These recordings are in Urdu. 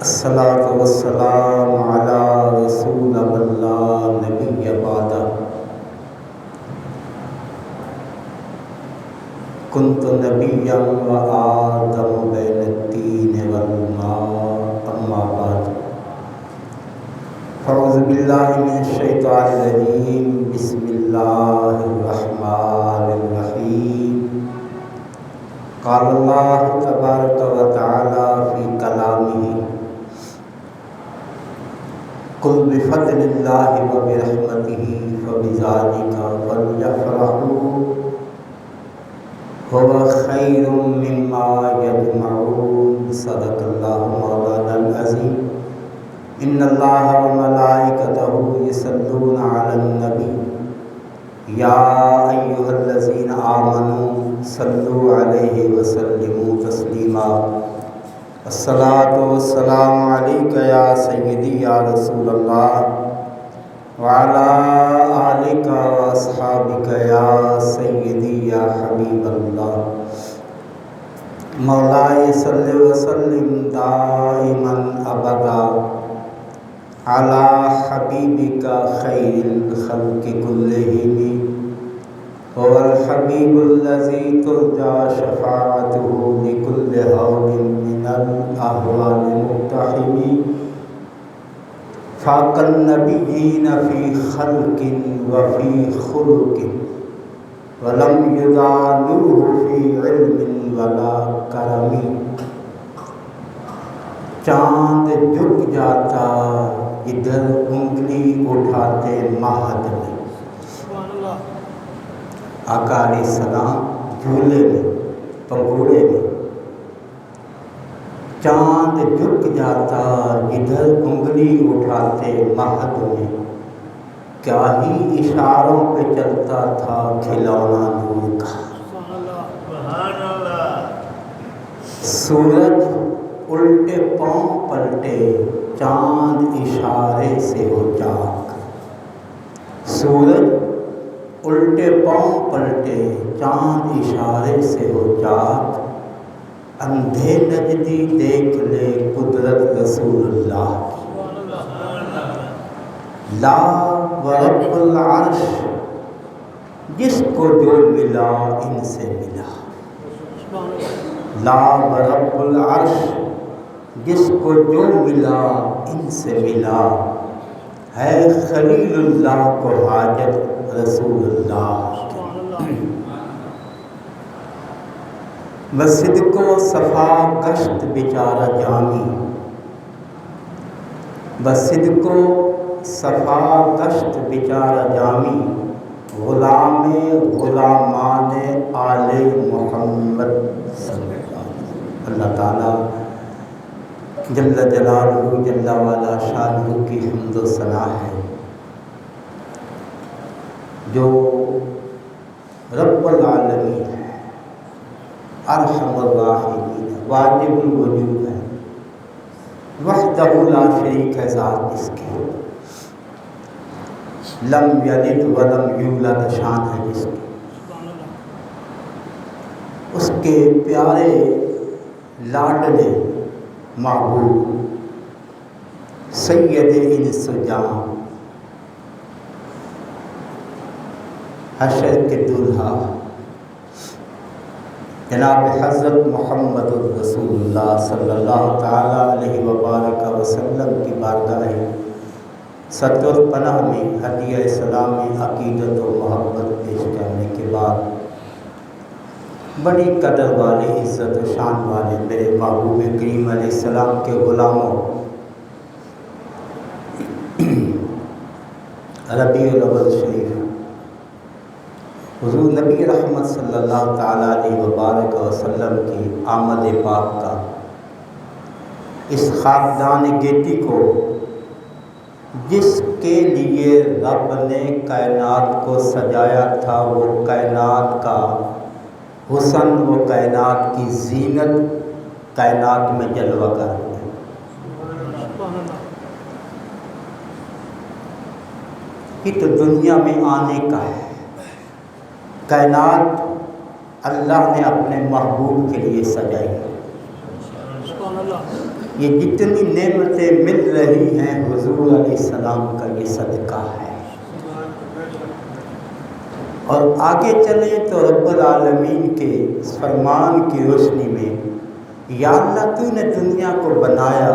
الصلاۃ والسلام علی رسول من لا نبی بعدہ کنت نبیا وآدم بین الطین والماء اما بعد اعوذ باللہ من الشیطان الرجیم بسم اللہ الرحمن الرحیم قال اللہ تبارک و تعالی فی کلامہ قل بفضل اللہ وبرحمتہ فبذالک فلیفرحوا هو خیر مما یجمعون صدق اللہ مولانا العظیم ان اللہ وملائکتہ یصلون علی النبی یا ایھا الذین آمنوا صلوا علیہ وسلموا تسلیما الصلاۃ والسلام علیک یا سیدی یا رسول اللہ وعلی آلک واصحابک یا سیدی یا حبیب اللہ مولاي صل وسلم دائما ابدا على حبيبك خير الخلق كلهم هو الحبيب الذي ترجى شفاعته لكل هول من الأهوال مقتحم فاق النبيين في خلق وفي خلق ولم يدانوه في علم ولا کرم چاند جھک جاتا ادھر انگلی اٹھاتے مہد میں آقا علیہ السلام جھولے میں پنگوڑے میں چاند جھک جاتا ادھر انگلی اٹھاتے مہد میں کیا ہی اشاروں پہ چلتا تھا کھلونا نور کا سورج الٹے پاؤں پلٹے چاند اشارے سے ہو چاک سورج الٹے پاؤں پلٹے چاند اشارے سے ہو چاک اندھے نجدی دیکھ لے قدرت رسول اللہ لا ورب العرش جس کو جو ملا ان سے ملا لا ورب العرش جس کو جو ملا ان سے ملا ہے خلیل اللہ کو حاجت رسول اللہ بصدق و صفا گشت بیچارہ جامی بصدق و صفا گشت بیچارہ جامی غلام غلامان آل محمد صلی اللہ علیہ وسلم اللہ تعالیٰ جل جلالہ جل والا شانہ کی حمد و ثنا ہے جو رب العالمین ہے ارحم الراحمین واجب الوجود ہے وحدہ لا شریک ہے ذات اس کی لم یلد ولم یولد شان ہے جس کی اس کے پیارے لاڈلے محبوب سید انس و جان حشر کے دولہا جناب حضرت محمد الرسول اللہ صلی اللہ تعالیٰ علیہ وبارک وسلم کی بارگاہ ستر پناہ میں ہدیہ سلامی عقیدت و محبت پیش کرنے کے بعد بڑی قدر والے عزت و شان والے میرے محبوب کریم علیہ السلام کے غلاموں ربیع الاول شریف حضور نبی رحمت صلی اللہ تعالیٰ علیہ وبارک وسلم کی آمد پاک کا اس خاکدان گیتی کو جس کے لیے رب نے کائنات کو سجایا تھا وہ کائنات کا حسن و کائنات کی زینت کائنات میں جلوہ کر رہی ہے یہ تو دنیا میں آنے کا ہے کائنات اللہ نے اپنے محبوب کے لیے سجائی ہے یہ جتنی نعمتیں مل رہی ہیں حضور علیہ السلام کا یہ صدقہ ہے۔ اور آگے چلیں تو رب العالمین کے اس فرمان کی روشنی میں، یا اللہ تو نے دنیا کو بنایا،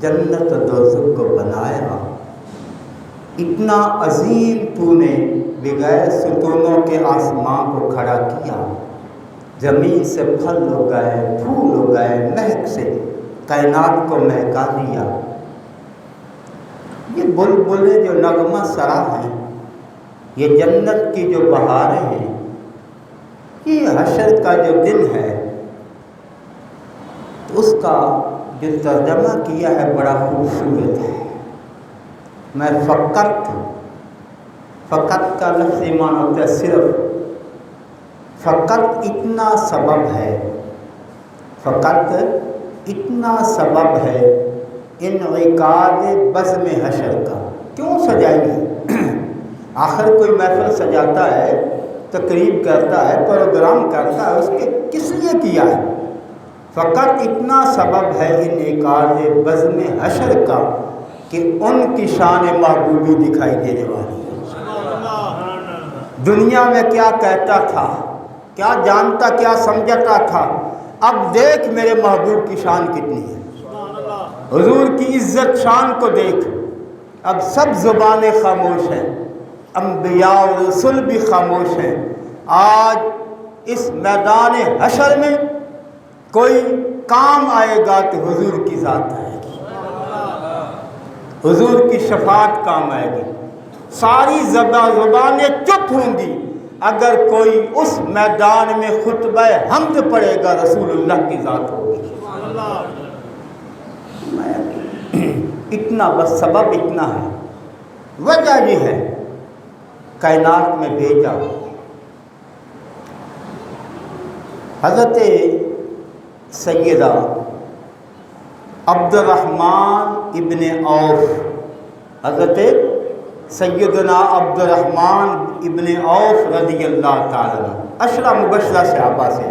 جنت و دوزخ کو بنایا، اتنا عظیم تو نے بغیر ستونوں کے آسمان کو کھڑا کیا، زمین سے پھل اگائے، پھول اگائے، مہک سے کائنات کو مہکا دیا۔ یہ بلبلیں جو نغمہ سرا ہیں، یہ جنت کی جو بہاریں ہیں، یہ حشر کا جو دن ہے تو اس کا جو ترجمہ کیا ہے بڑا خوبصورت ہے۔ میں فقط کا لفظ معنی ہوتا ہے صرف، فقط اتنا سبب ہے، فقط اتنا سبب ہے انعقاد بزم حشر کا۔ کیوں سجائی ہے؟ آخر کوئی محفل سجاتا ہے، تقریب کرتا ہے، پروگرام کرتا ہے، اس کے کس لیے کیا ہے؟ فقط اتنا سبب ہے انعقاد بزم حشر کا کہ ان کی شان محبوبی دکھائی دینے والی ہے۔ دنیا میں کیا کہتا تھا، کیا جانتا، کیا سمجھتا تھا، اب دیکھ میرے محبوب کی شان کتنی ہے، حضور کی عزت شان کو دیکھ۔ اب سب زبانیں خاموش ہیں، انبیاء و رسول بھی خاموش ہیں۔ آج اس میدان حشر میں کوئی کام آئے گا تو حضور کی ذات آئے گی، حضور کی شفاعت کام آئے گی۔ ساری زبانیں چپ ہوں گی اگر کوئی اس میدان میں خطبہ حمد پڑھے گا، رسول اللہ کی ذات ہوگی۔ اتنا بس سبب اتنا ہے، وجہ یہ ہے کائنات میں بھیجا۔ حضرت سیدہ عبد الرحمن ابن عوف، حضرت سیدنا عبد الرحمن ابن عوف رضی اللہ تعالیٰ عنہ، عشرہ مبشرہ صحابہ سے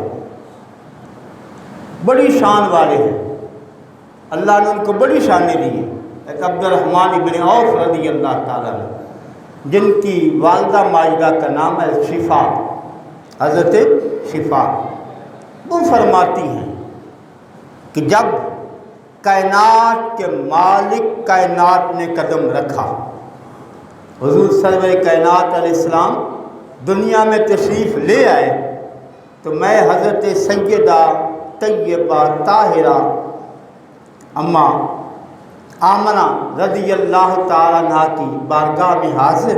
بڑی شان والے ہیں، اللہ نے ان کو بڑی شانیں دی ہیں۔ ایک عبد الرحمن ابن عوف رضی اللہ تعالیٰ عنہ، جن کی والدہ ماجدہ کا نام ہے شفا، حضرت شفا، وہ فرماتی ہیں کہ جب کائنات کے مالک کائنات نے قدم رکھا، حضور سرور کائنات علیہ السلام دنیا میں تشریف لے آئے، تو میں حضرت سیدہ طیبہ طاہرہ اماں آمنہ رضی اللہ تعالیٰ عنہ کی بارگاہ میں حاضر،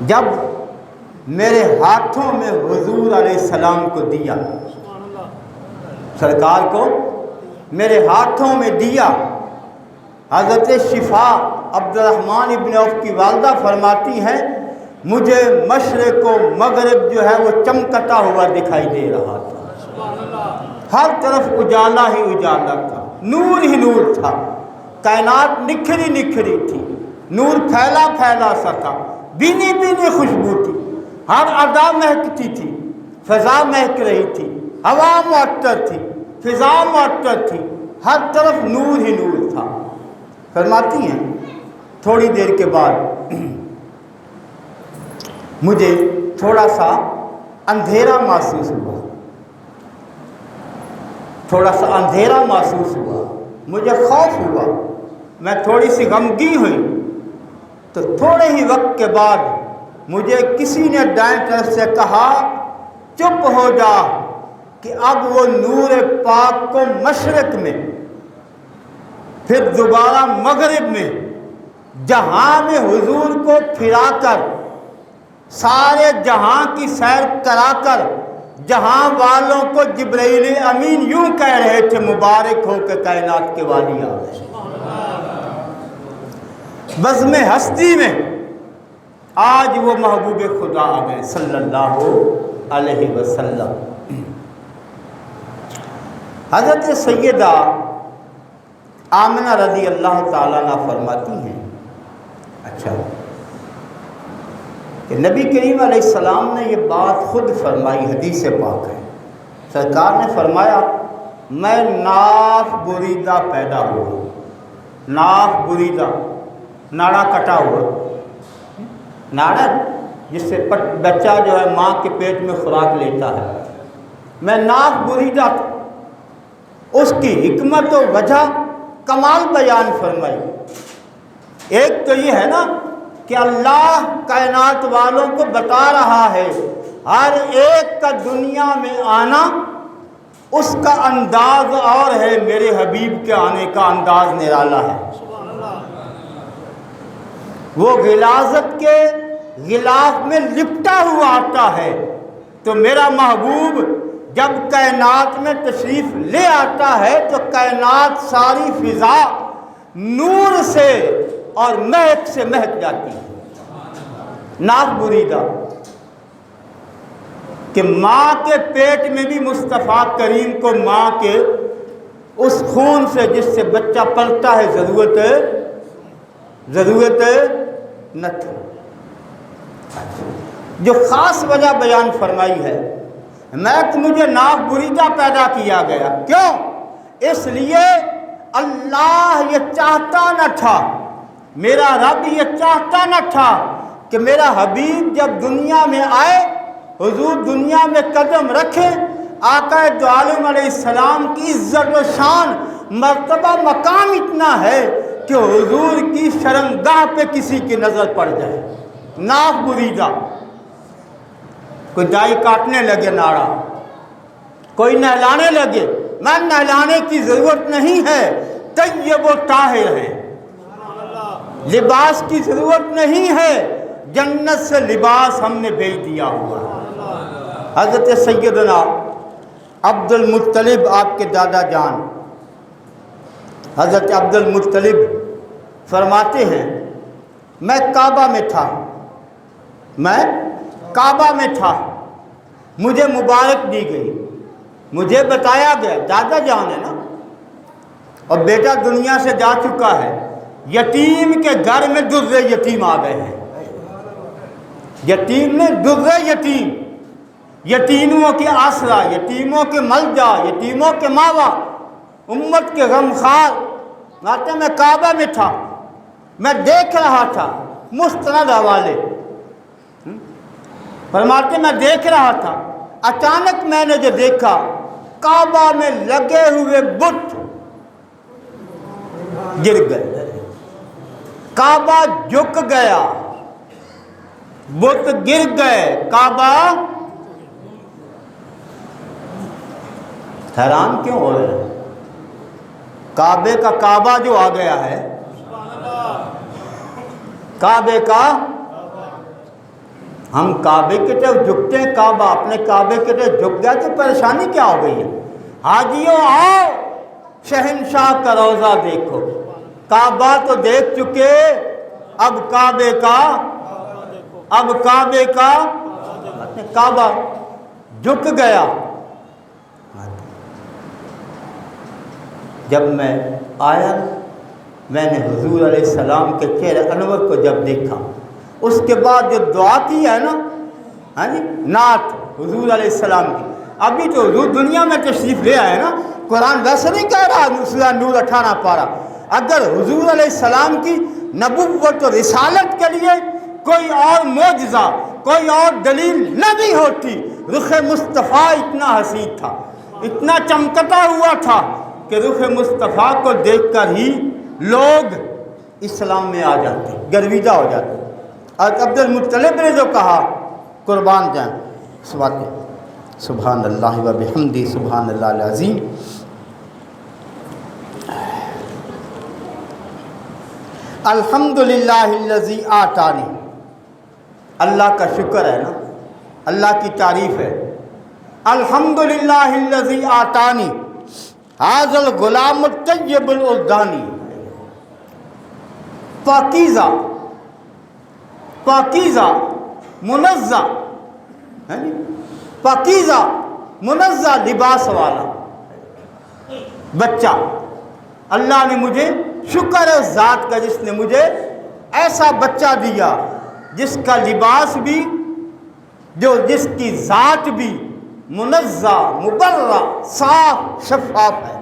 جب میرے ہاتھوں میں حضور علیہ السلام کو دیا، سرکار کو میرے ہاتھوں میں دیا، حضرت شفا عبد الرحمن ابن عوف کی والدہ فرماتی ہیں مجھے مشرق و مغرب جو ہے وہ چمکتا ہوا دکھائی دے رہا تھا، ہر طرف اجالا ہی اجالا تھا، نور ہی نور تھا، کائنات نکھری نکھری تھی، نور پھیلا پھیلا سا تھا، بینی بینی خوشبو تھی، ہر ادا مہکتی تھی، فضا مہک رہی تھی، ہوا معطر تھی، فضا معطر تھی، ہر طرف نور ہی نور تھا۔ فرماتی ہیں تھوڑی دیر کے بعد مجھے تھوڑا سا اندھیرا محسوس ہوا، تھوڑا سا اندھیرا محسوس ہوا، مجھے خوف ہوا، میں تھوڑی سی غمگین ہوئی، تو تھوڑے ہی وقت کے بعد مجھے کسی نے دائیں طرف سے کہا چپ ہو جا، کہ اب وہ نور پاک کو مشرق میں، پھر دوبارہ مغرب میں، جہاں میں حضور کو پھرا کر، سارے جہاں کی سیر کرا کر، جہاں والوں کو جبرائیل امین یوں کہہ رہے تھے مبارک ہو کہ کائنات کے والی آ گئے، بزم ہستی میں آج وہ محبوب خدا آ گئے صلی اللہ علیہ وسلم۔ حضرت سیدہ آمنہ رضی اللہ تعالیٰ عنہ فرماتی ہیں اچھا کہ نبی کریم علیہ السلام نے یہ بات خود فرمائی، حدیث پاک ہے، سرکار نے فرمایا میں ناف بریدہ پیدا ہوا. ناف بریدہ ناڑا کٹا ہوا، ناڑا جس سے بچہ جو ہے ماں کے پیٹ میں خوراک لیتا ہے. میں ناف بریدہ تھا. اس کی حکمت و وجہ کمال بیان فرمائی. ایک تو یہ ہے نا کہ اللہ کائنات والوں کو بتا رہا ہے ہر ایک کا دنیا میں آنا اس کا انداز اور ہے، میرے حبیب کے آنے کا انداز نرالا ہے. وہ غلاظت کے غلاف میں لپٹا ہوا آتا ہے، تو میرا محبوب جب کائنات میں تشریف لے آتا ہے تو کائنات ساری فضا نور سے اور مہک سے مہک جاتی ہے. ناف بریدہ کہ ماں کے پیٹ میں بھی مصطفیٰ کریم کو ماں کے اس خون سے جس سے بچہ پلتا ہے ضرورت نہ تھی. جو خاص وجہ بیان فرمائی ہے، میں کہ مجھے ناف بریدہ پیدا کیا گیا. کیوں؟ اس لیے اللہ یہ چاہتا نہ تھا، میرا رب یہ چاہتا نہ تھا کہ میرا حبیب جب دنیا میں آئے، حضور دنیا میں قدم رکھے، آقا دو عالم علیہ السلام کی عزت و شان مرتبہ مقام اتنا ہے کہ حضور کی شرمگاہ پہ کسی کی نظر پڑ جائے. ناف بریدہ. کوئی دائی کاٹنے لگے ناڑا، کوئی نہلانے لگے، میں نہلانے کی ضرورت نہیں ہے، طیب و طاہر ہے. لباس کی ضرورت نہیں ہے، جنت سے لباس ہم نے بھیج دیا ہوا. حضرت سیدنا عبد المطلب آپ کے دادا جان حضرت عبد المطلب فرماتے ہیں میں کعبہ میں تھا، مجھے مبارک دی گئی، مجھے بتایا گیا دادا جان ہے نا، اور بیٹا دنیا سے جا چکا ہے، یتیم کے گھر میں در یتیم آ گئے ہیں. یتیم میں در یتیم، یتیموں کے آسرا، یتیموں کے ملجا، یتیموں کے ماوا، امت کے غمخوار. آتے میں کعبہ میں تھا، میں دیکھ رہا تھا، مستند حوالے فرماتے میں دیکھ رہا تھا، اچانک میں نے جو دیکھا کعبہ میں لگے ہوئے بت گر گئے، کعبہ جھک گیا، بت گر گئے، کعبہ. حیران کیوں ہو رہے ہیں؟ کعبے کا کعبہ جو آ گیا ہے، کعبے کا، ہم کعبے کی طرف جھکتے ہیں، کعبہ اپنے کعبے کی طرف جھک گیا تو پریشانی کیا ہو گئی ہے؟ حاجیوں آؤ شہنشاہ کا روضہ دیکھو. کعبہ تو دیکھ چکے، اب کعبے کا کعبہ جھک گیا. جب میں آیا میں نے حضور علیہ السلام کے چہرے انور کو جب دیکھا، اس کے بعد جو دعا کی ہے نا، ہاں جی، نعت حضور علیہ السلام کی. ابھی تو حضور دنیا میں تشریف لے آئے نا، قرآن ویسے نہیں کہہ رہا سورہ نور 18 پارہ. اگر حضور علیہ السلام کی نبوت و رسالت کے لیے کوئی اور معجزہ، کوئی اور دلیل نہ بھی ہوتی، رخ مصطفیٰ اتنا حسین تھا، اتنا چمکتا ہوا تھا کہ رخ مصطفیٰ کو دیکھ کر ہی لوگ اسلام میں آ جاتے، گرویدہ ہو جاتے. اور عبد المطلب نے جو کہا قربان جائیں، سبحان اللہ و بحمدہ سبحان اللہ العظیم. الحمدللہ الذی آتانی، اللہ کا شکر ہے نا، اللہ کی تعریف ہے. الحمدللہ الذی آتانی ھذا الغلام الطیب الادانی. پاکیزہ منزہ، پاکیزہ منزہ لباس والا بچہ. اللہ نے مجھے، شکر ہے اس ذات کا جس نے مجھے ایسا بچہ دیا جس کا لباس بھی، جو جس کی ذات بھی منزہ مبرہ صاف شفاف ہے۔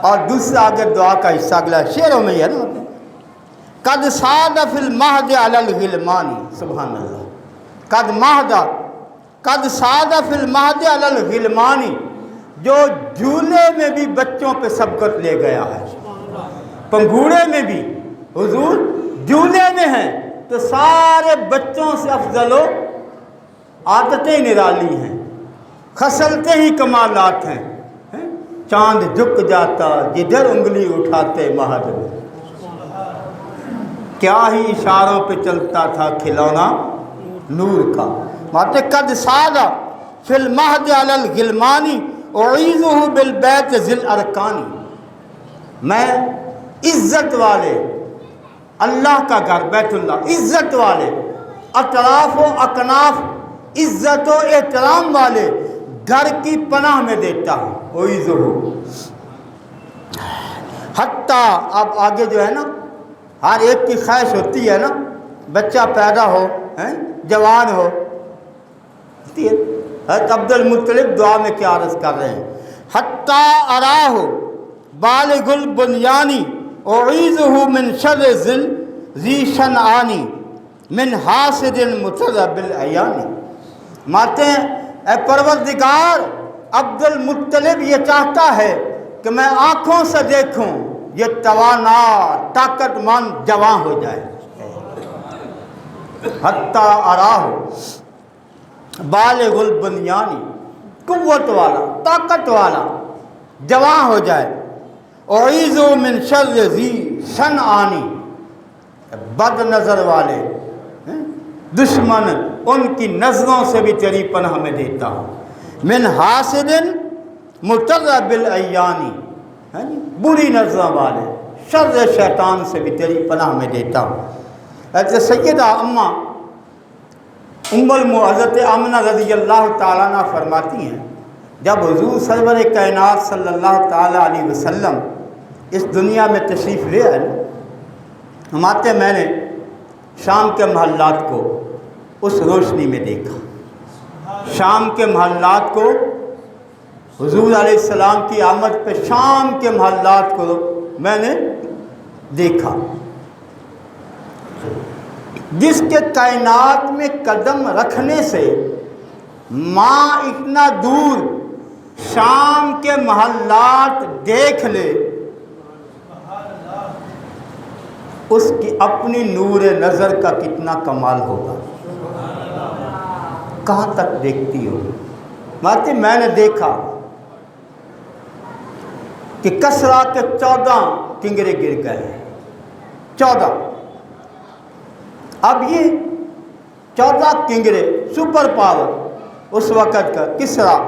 اور دوسرا آگے دعا کا حصہ اگلا شعروں میں ہے نا، قد ساد فی المہد علی الغلمان، سبحان اللہ، قد ساد فی المہد علی الغلمان، جو جھولے میں بھی بچوں پہ سبقت لے گیا ہے، پنگھوڑے میں بھی حضور جھولے میں ہیں تو سارے بچوں سے افضل و عادتیں نرالی ہیں، خصلتیں ہی کمالات ہیں، چاند جھک جاتا جدھر انگلی اٹھاتے مہد میں، کیا ہی اشاروں پہ چلتا تھا کھلونا نور کا۔ ماتے قد ساد فی المہد علی الغلمان اعیذہ بالبیت ذی الارکان، میں عزت والے اللہ کا گھر بیت اللہ، عزت والے اطراف و اکناف عزت و احترام والے گھر کی پناہ میں دیتا ہوں، اعیذہ۔ حتیٰ اب آگے جو ہے نا، ہر ایک کی خواہش ہوتی ہے نا بچہ پیدا ہو، جوان ہو، حضرت عبد المطلب دعا میں کیا عرض کر رہے ہیں، حتیٰ اراہ بالغ البنیانی اعیذہ من شر ذی شنعانی من حاسد مترب العیانی۔ ماتے ہیں اے پروردگار، عبد المطلب یہ چاہتا ہے کہ میں آنکھوں سے دیکھوں یہ توانا طاقت مند جوان ہو جائے، حتیٰ اراہ بالغ البنیانی، قوت والا طاقت والا جوان ہو جائے، اعیذہ من شر ذی شنعانی، بد نظر والے دشمن ان کی نظروں سے بھی تیری پناہ میں دیتا ہوں، من حاسد مترب العیانی، بری نظروں والے شر شیطان سے بھی تیری پناہ میں دیتا ہوں۔ حضرت سیدہ اماں حضرت آمنہ رضی اللہ تعالیٰ عنہ فرماتی ہیں، جب حضور سرور کائنات صلی اللہ تعالیٰ علیہ وسلم اس دنیا میں تشریف لے آئے، ہماتے میں نے شام کے محلات کو اس روشنی میں دیکھا، شام کے محلات کو حضور علیہ السلام کی آمد پہ شام کے محلات کو میں نے دیکھا، جس کے کائنات میں قدم رکھنے سے ماں اتنا دور شام کے محلات دیکھ لے، اس کی اپنی نور نظر کا کتنا کمال ہوگا، کہاں تک دیکھتی ہوگی۔ ماتے میں نے دیکھا کہ کسریٰ کے 14 کنگرے گر گئے، 14۔ اب یہ 14 کنگرے سپر پاور اس وقت کا کسریٰ،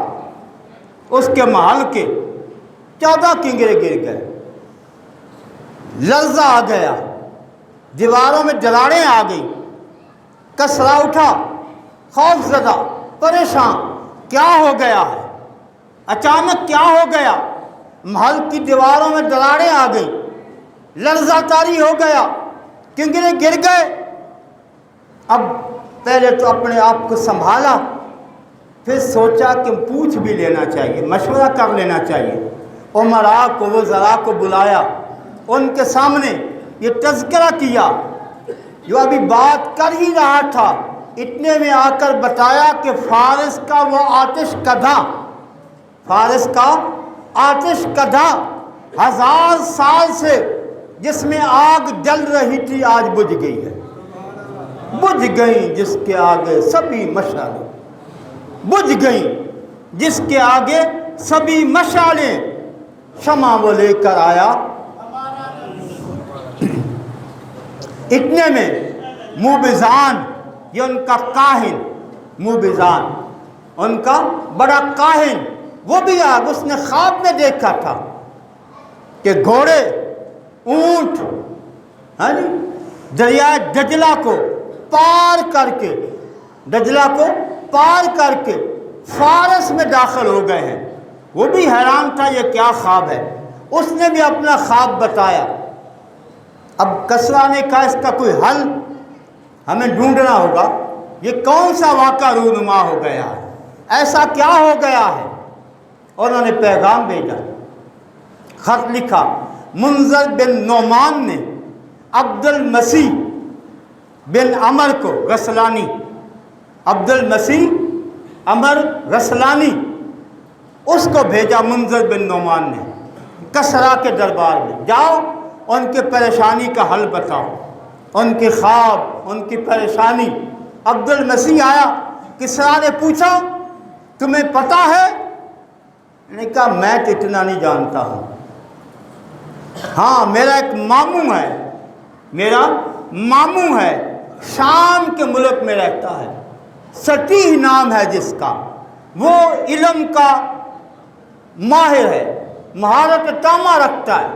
اس کے محل کے 14 کنگرے گر گئے، لرزہ آ گیا، دیواروں میں دراڑیں آ گئی، کسریٰ اٹھا خوف زدہ پریشان، کیا ہو گیا ہے، اچانک کیا ہو گیا، محل کی دیواروں میں دراڑیں آ گئی، لرزہ طاری ہو گیا، کنگرے گر گئے۔ اب پہلے تو اپنے آپ کو سنبھالا، پھر سوچا کہ پوچھ بھی لینا چاہیے، مشورہ کر لینا چاہیے، امراء کو وزراء کو بلایا، ان کے سامنے یہ تذکرہ کیا، جو ابھی بات کر ہی رہا تھا، اتنے میں آ کر بتایا کہ فارس کا وہ آتش کدھا، فارس کا آتش کدھا 1000 سال سے جس میں آگ جل رہی تھی آج بجھ گئی ہے، بجھ گئیں جس کے آگے سبھی مشعلیں، بجھ گئیں جس کے آگے سبھی مشعلیں، شمع وہ لے کر آیا۔ اتنے میں موبزان، یہ ان کا کاہن، موبزان ان کا بڑا کاہن، وہ بھی آگ، اس نے خواب میں دیکھا تھا کہ گھوڑے اونٹ دریائے دجلہ کو پار کر کے، دجلہ کو پار کر کے فارس میں داخل ہو گئے ہیں۔ وہ بھی حیران تھا یہ کیا خواب ہے، اس نے بھی اپنا خواب بتایا۔ اب کسریٰ نے کہا اس کا کوئی حل ہمیں ڈھونڈنا ہوگا، یہ کون سا واقعہ رونما ہو گیا ہے، ایسا کیا ہو گیا ہے؟ انہوں نے پیغام بھیجا، خط لکھا۔ منذر بن نعمان نے عبد المسیح بن عمر کو غسلانی، عبد المسیح عمر غسلانی، اس کو بھیجا منذر بن نعمان نے کسرا کے دربار میں، جاؤ ان کی پریشانی کا حل بتاؤ، ان کے خواب، ان کی پریشانی۔ عبد المسیح آیا، کسرا نے پوچھا تمہیں پتہ ہے؟ نے کہا میں تو اتنا نہیں جانتا ہوں، ہاں میرا ایک ماموں ہے، میرا ماموں ہے، شام کے ملک میں رہتا ہے، سطیح نام ہے جس کا، وہ علم کا ماہر ہے، مہارت تامہ رکھتا ہے،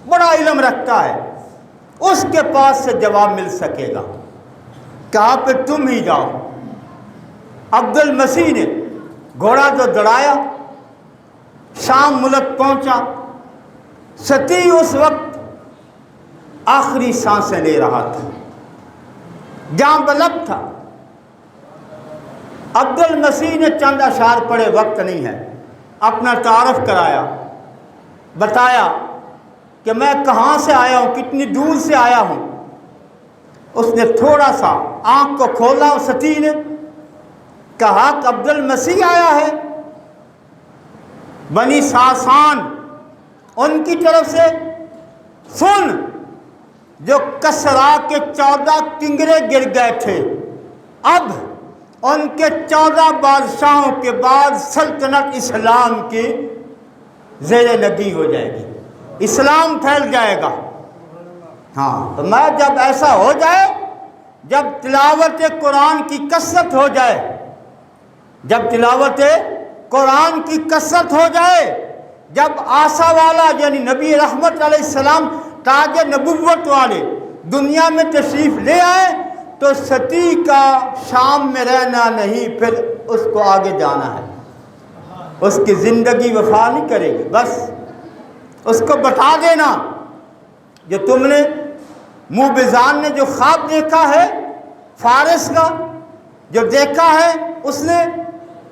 بڑا علم رکھتا ہے، اس کے پاس سے جواب مل سکے گا۔ کہا پھر تم ہی جاؤ۔ عبد المسیح نے گھوڑا جو دوڑایا، شام ملک پہنچا۔ سطیح اس وقت آخری سانسیں لے رہا تھا، جاں بلب تھا۔ عبد المسیح نے چند اشعار پڑھے، وقت نہیں ہے، اپنا تعارف کرایا، بتایا کہ میں کہاں سے آیا ہوں، کتنی دور سے آیا ہوں۔ اس نے تھوڑا سا آنکھ کو کھولا، سطیح نے کہا کہ عبد المسیح آیا ہے، بنی ساسان ان کی طرف سے، سن جو کسرا کے 14 کنگرے گر گئے تھے، اب ان کے 14 بادشاہوں کے بعد سلطنت اسلام کی زیر نگی ہو جائے گی، اسلام پھیل جائے گا۔ ہاں تو میں جب ایسا ہو جائے، جب تلاوت قرآن کی کثرت ہو جائے، جب تلاوت قرآن کی کثرت ہو جائے، جب آسا والا یعنی نبی رحمت علیہ السلام تاج نبوت والے دنیا میں تشریف لے آئے، تو سطیح کا شام میں رہنا نہیں، پھر اس کو آگے جانا ہے، اس کی زندگی وفا نہیں کرے گی۔ بس اس کو بتا دینا جو تم نے موبزان نے جو خواب دیکھا ہے، فارس کا جو دیکھا ہے اس نے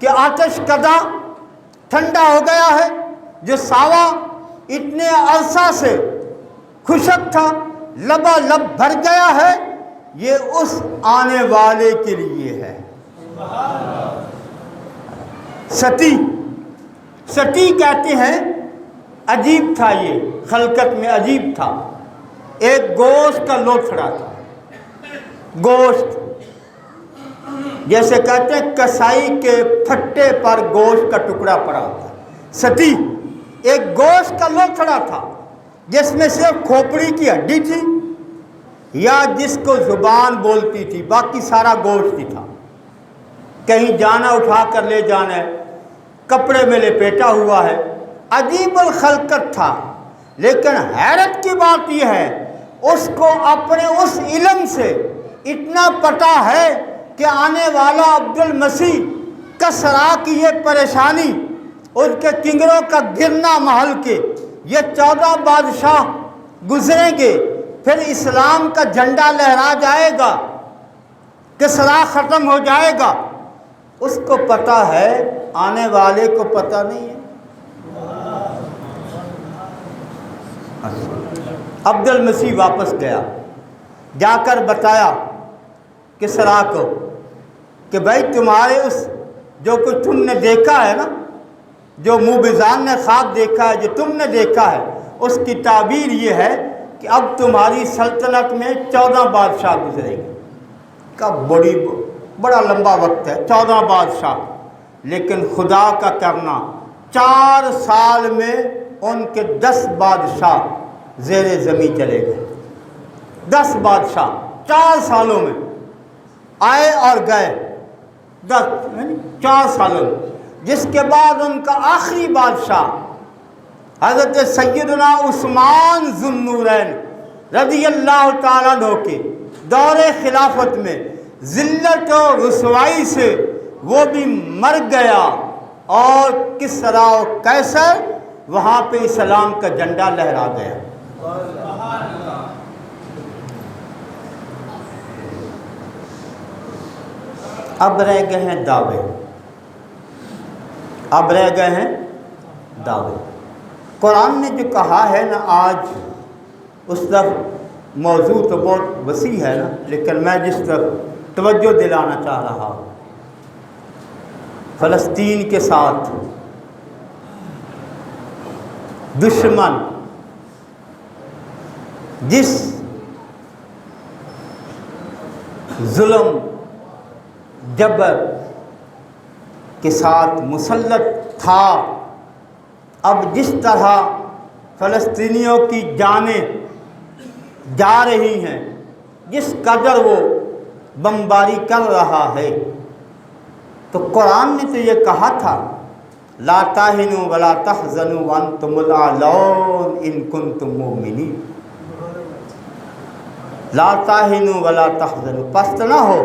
کہ آتش کدہ ٹھنڈا ہو گیا ہے، جو ساوا اتنے عرصہ سے خشک تھا لبالب بھر گیا ہے، یہ اس آنے والے کے لیے ہے۔ سطیح کہتے ہیں عجیب تھا، یہ خلقت میں عجیب تھا، ایک گوشت کا لوتھڑا تھا، گوشت جیسے کہتے ہیں کسائی کے پھٹے پر گوشت کا ٹکڑا پڑا تھا، سطیح ایک گوشت کا لوتھڑا تھا جس میں صرف کھوپڑی کی ہڈی تھی یا جس کو زبان بولتی تھی، باقی سارا گوشت ہی تھا۔ کہیں جانا اٹھا کر لے جانا ہے، کپڑے میں لپیٹا ہوا ہے، عجیب الخلقت تھا۔ لیکن حیرت کی بات یہ ہے، اس کو اپنے اس علم سے اتنا پتہ ہے کہ آنے والا عبد المسیح کسرا کی یہ پریشانی، ان کے کنگروں کا گرنا محل کے، یہ 14 بادشاہ گزریں گے، پھر اسلام کا جھنڈا لہرا جائے گا، کسرا ختم ہو جائے گا، اس کو پتہ ہے، آنے والے کو پتہ نہیں ہے۔ عبد المسیح واپس گیا، جا کر بتایا کسرا کو کہ بھائی تمہارے اس جو کچھ تم نے دیکھا ہے نا، جو موبزان نے خواب دیکھا ہے، جو تم نے دیکھا ہے، اس کی تعبیر یہ ہے کہ اب تمہاری سلطنت میں 14 بادشاہ گزریں گے۔ کا بڑا لمبا وقت ہے، 14 بادشاہ، لیکن خدا کا کرنا 4 سال میں ان کے 10 بادشاہ زیر زمین چلے گئے۔ 10 بادشاہ 4 سالوں میں آئے اور گئے، 4 سالوں میں، جس کے بعد ان کا آخری بادشاہ حضرت سیدنا عثمان ذو النورین رضی اللہ تعالیٰ عنہ کے دور خلافت میں ذلت و رسوائی سے وہ بھی مر گیا، اور کسریٰ و قیصر وہاں پہ اسلام کا جھنڈا لہرا گیا۔ اب رہ گئے ہیں دعوے، اب رہ گئے ہیں دعوے۔ قرآن نے جو کہا ہے نا، آج اس طرف موضوع تو بہت وسیع ہے نا، لیکن میں جس طرف توجہ دلانا چاہ رہا ہوں، فلسطین کے ساتھ دشمن جس ظلم جبر کے ساتھ مسلط تھا، اب جس طرح فلسطینیوں کی جانیں جا رہی ہیں، جس قدر وہ بمباری کر رہا ہے، تو قرآن نے تو یہ کہا تھا لا تہنوا ولا تحزنوا وانتم الاعلون ان کنتم مؤمنین۔ لا تہنوا ولا تحزنوا، پست نہ ہو،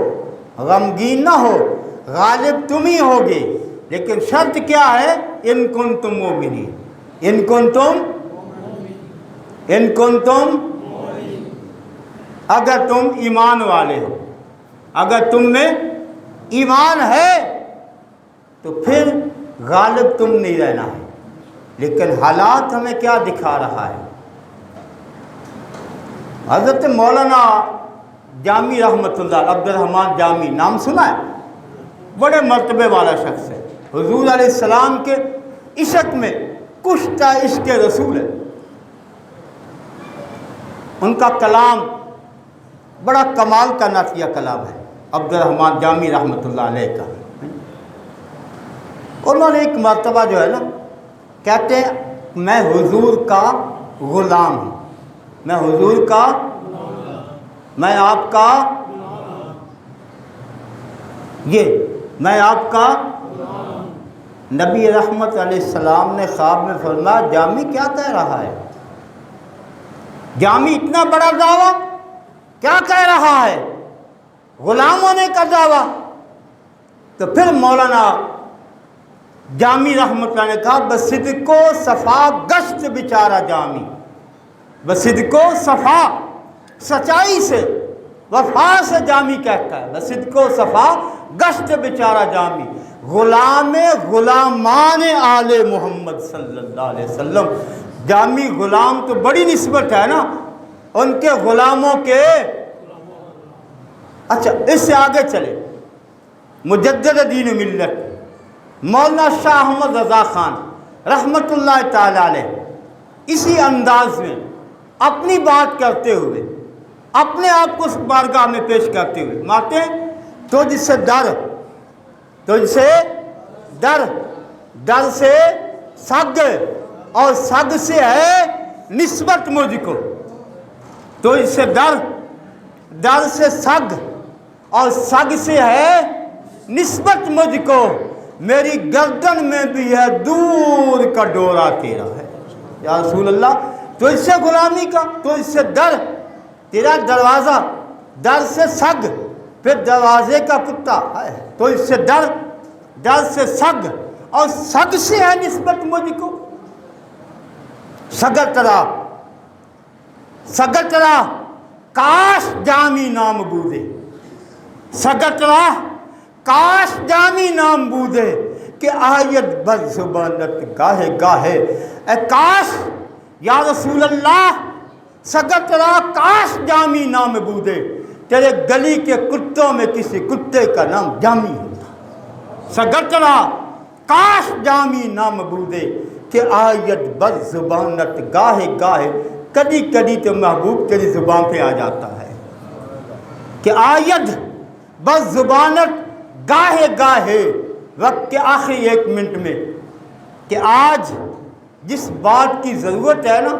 غمگین نہ ہو، غالب تم ہی ہوگے، لیکن شرط کیا ہے؟ ان کنتم مؤمنین، ان کنتم اگر تم ایمان والے ہو، اگر تم میں ایمان ہے تو پھر غالب تم نہیں رہنا ہے۔ لیکن حالات ہمیں کیا دکھا رہا ہے؟ حضرت مولانا جامی رحمۃ اللہ، عبد الرحمن جامی، نام سنا ہے؟ بڑے مرتبے والا شخص ہے، حضور علیہ السلام کے عشق میں کشتہ عشق رسول ہے۔ ان کا کلام بڑا کمال کا نافیہ کلام ہے، عبد الرحمن جامی رحمۃ اللہ علیہ کا۔ انہوں نے ایک مرتبہ جو ہے نا، کہتے ہیں میں حضور کا غلام ہوں، میں حضور کا، میں آپ کا، یہ میں آپ کا نبی رحمت علیہ السلام نے خواب میں فرمایا جامی کیا کہہ رہا ہے؟ جامی اتنا بڑا دعویٰ کیا کہہ رہا ہے؟ غلام ہونے کا دعویٰ۔ تو پھر مولانا جامی رحمت اللہ نے کہا بصدق و صفا گشت بیچارہ جامی، بصدق و صفا، سچائی سے، وفا سے جامی کہتا ہے، بصدق و صفا گشت بیچارہ جامی، غلام غلامان آل محمد صلی اللہ علیہ وسلم۔ جامی غلام تو بڑی نسبت ہے نا ان کے غلاموں کے۔ اچھا اس سے آگے چلے، مجدد دین و ملت مولانا شاہ احمد رضا خان رحمۃ اللہ تعالی علیہ اسی انداز میں اپنی بات کرتے ہوئے، اپنے آپ کو اس بارگاہ میں پیش کرتے ہوئے ماتے ہیں تجھ سے ڈر، تجھ سے ڈر، ڈر سے سگ، اور سگ سے ہے نسبت مجھ کو، تجھ سے ڈر، ڈر سے سگ، اور سگ سے ہے نسبت مجھ کو، میری گردن میں بھی ہے دور کا ڈورا تیرا ہے یا رسول اللہ۔ تجھ سے غلامی کا، تجھ سے ڈر، تیرا دروازہ، ڈر سے سگ، پھر دروازے کا کتا ہے، تجھ سے ڈر، ڈر سے سگ، اور سگ سے ہے نسبت مجھ کو۔ سگترا، سگترا کاش جامی نام بودے، سگترا کاش جامی نام بودے، کہ آیت بد زبانت گاہے گاہے، اے کاش یا رسول اللہ، سگترا کاش جامی نام بودے، تیرے گلی کے کتوں میں کسی کتے کا نام جامی ہوتا، سگترا کاش جامی نام بودے، کہ آیت بد زبانت گاہے گاہے، کبھی کبھی تو محبوب تیری زبان پہ آ جاتا ہے، کہ آیت بد زبانت گاہے گاہے، وقت کے آخری ایک منٹ میں، کہ آج جس بات کی ضرورت ہے نا،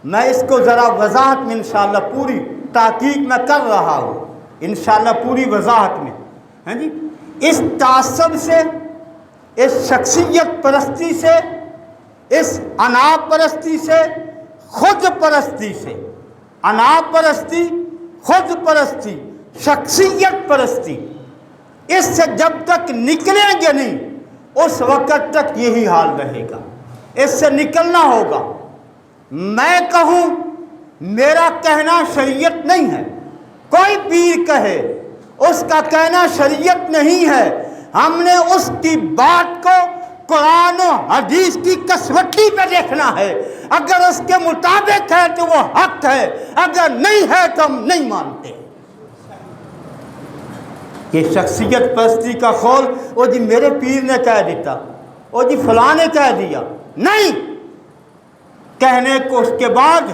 میں اس کو ذرا وضاحت میں انشاءاللہ پوری تحقیق میں کر رہا ہوں، انشاءاللہ پوری وضاحت میں، ہیں جی، اس تعصب سے، اس شخصیت پرستی سے، اس انا پرستی سے، خود پرستی سے، انا پرستی، خود پرستی، شخصیت پرستی، اس سے جب تک نکلیں گے نہیں اس وقت تک یہی حال رہے گا، اس سے نکلنا ہوگا۔ میں کہوں میرا کہنا شریعت نہیں ہے، کوئی پیر کہے اس کا کہنا شریعت نہیں ہے، ہم نے اس کی بات کو قرآن و حدیث کی کسوٹی پہ دیکھنا ہے، اگر اس کے مطابق ہے تو وہ حق ہے، اگر نہیں ہے تو ہم نہیں مانتے۔ یہ شخصیت پرستی کا خول، وہ جی میرے پیر نے کہہ دیتا، وہ جی فلاں نے کہہ دیا، نہیں، کہنے کو اس کے بعد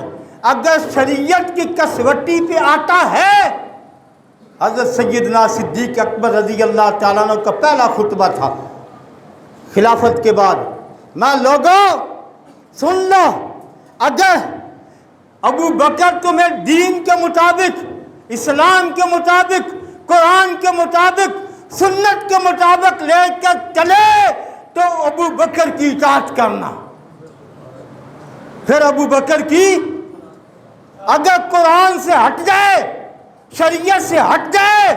اگر شریعت کی کسوٹی پہ آتا ہے۔ حضرت سیدنا صدیق اکبر رضی اللہ تعالیٰ عنہ کا پہلا خطبہ تھا خلافت کے بعد، میں لوگوں سن لو، اگر ابو بکر تمہیں دین کے مطابق، اسلام کے مطابق، قرآن کے مطابق، سنت کے مطابق لے کر چلے تو ابو بکر کی اطاعت کرنا۔ پھر ابو بکر کی، اگر قرآن سے ہٹ جائے، شریعت سے ہٹ جائے،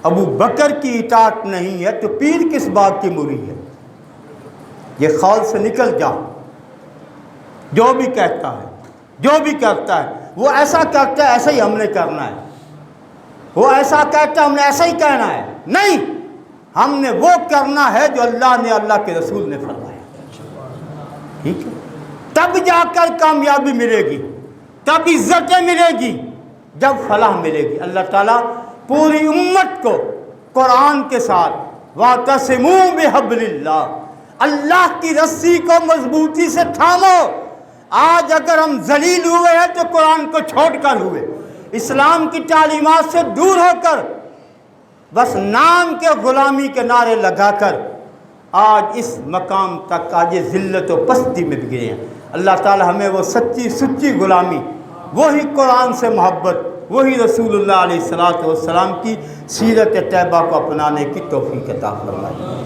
ابو بکر کی اطاعت نہیں ہے تو پیر کس بات کی مری ہے؟ یہ خول سے نکل جا۔ جو بھی کہتا ہے، جو بھی کرتا ہے، وہ ایسا کرتا ہے ایسا ہی ہم نے کرنا ہے، وہ ایسا کہتا ہے ہم نے ایسا ہی کہنا ہے، نہیں، ہم نے وہ کرنا ہے جو اللہ نے، اللہ کے رسول نے فرمایا، ٹھیک ہے؟ تب جا کر کامیابی ملے گی، تب عزتیں ملے گی، جب فلاح ملے گی۔ اللہ تعالیٰ پوری امت کو قرآن کے ساتھ وَاعْتَصِمُوا بِحَبْلِ اللَّهِ، اللہ کی رسی کو مضبوطی سے تھامو۔ آج اگر ہم ذلیل ہوئے ہیں تو قرآن کو چھوڑ کر ہوئے، اسلام کی تعلیمات سے دور ہو کر، بس نام کے غلامی کے نعرے لگا کر آج اس مقام تک آج ذلت و پستی میں گئے ہیں۔ اللہ تعالی ہمیں وہ سچی سچی غلامی، وہی قرآن سے محبت، وہی رسول اللہ علیہ الصلوۃ والسلام کی سیرت طیبہ کو اپنانے کی توفیق عطا فرمائے۔